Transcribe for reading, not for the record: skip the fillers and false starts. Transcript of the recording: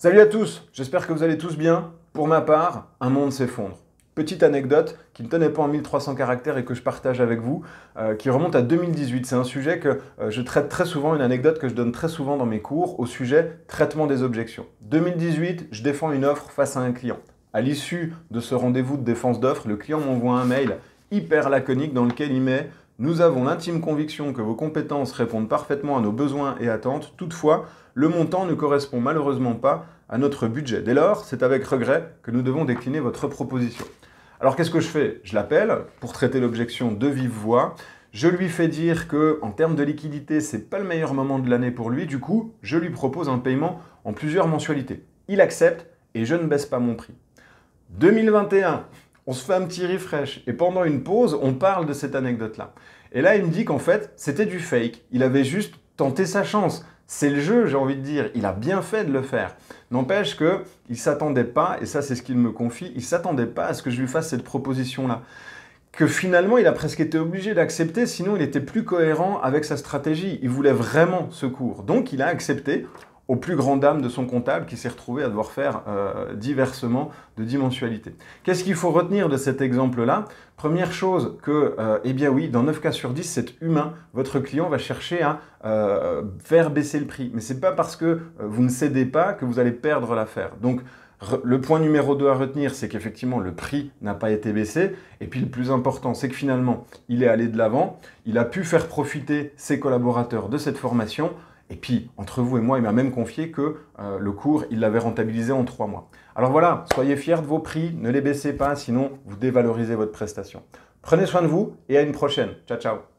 Salut à tous, j'espère que vous allez tous bien. Pour ma part, un monde s'effondre. Petite anecdote qui ne tenait pas en 1300 caractères et que je partage avec vous, qui remonte à 2018. C'est un sujet que je traite très souvent, une anecdote que je donne très souvent dans mes cours au sujet traitement des objections. 2018, je défends une offre face à un client. À l'issue de ce rendez-vous de défense d'offre, le client m'envoie un mail hyper laconique dans lequel il met « Nous avons l'intime conviction que vos compétences répondent parfaitement à nos besoins et attentes. Toutefois, le montant ne correspond malheureusement pas à notre budget. Dès lors, c'est avec regret que nous devons décliner votre proposition. » Alors qu'est-ce que je fais? Je l'appelle pour traiter l'objection de vive voix. Je lui fais dire qu'en termes de liquidité, ce n'est pas le meilleur moment de l'année pour lui. Du coup, je lui propose un paiement en plusieurs mensualités. Il accepte et je ne baisse pas mon prix. 2021, on se fait un petit refresh et pendant une pause, on parle de cette anecdote-là. Et là, il me dit qu'en fait, c'était du fake. Il avait juste tenté sa chance. C'est le jeu, j'ai envie de dire. Il a bien fait de le faire. N'empêche qu'il ne s'attendait pas, et ça c'est ce qu'il me confie, il ne s'attendait pas à ce que je lui fasse cette proposition-là. Que finalement, il a presque été obligé d'accepter, sinon il était plus cohérent avec sa stratégie. Il voulait vraiment ce cours. Donc il a accepté, au plus grand dam de son comptable qui s'est retrouvé à devoir faire diversement de 10 mensualités. Qu'est-ce qu'il faut retenir de cet exemple-là? Première chose, eh bien oui, dans 9 cas sur 10, c'est humain. Votre client va chercher à faire baisser le prix. Mais ce n'est pas parce que vous ne cédez pas que vous allez perdre l'affaire. Donc, le point numéro 2 à retenir, c'est qu'effectivement, le prix n'a pas été baissé. Et puis, le plus important, c'est que finalement, il est allé de l'avant. Il a pu faire profiter ses collaborateurs de cette formation. Et puis, entre vous et moi, il m'a même confié que le cours, il l'avait rentabilisé en 3 mois. Alors voilà, soyez fiers de vos prix, ne les baissez pas, sinon vous dévalorisez votre prestation. Prenez soin de vous et à une prochaine. Ciao, ciao.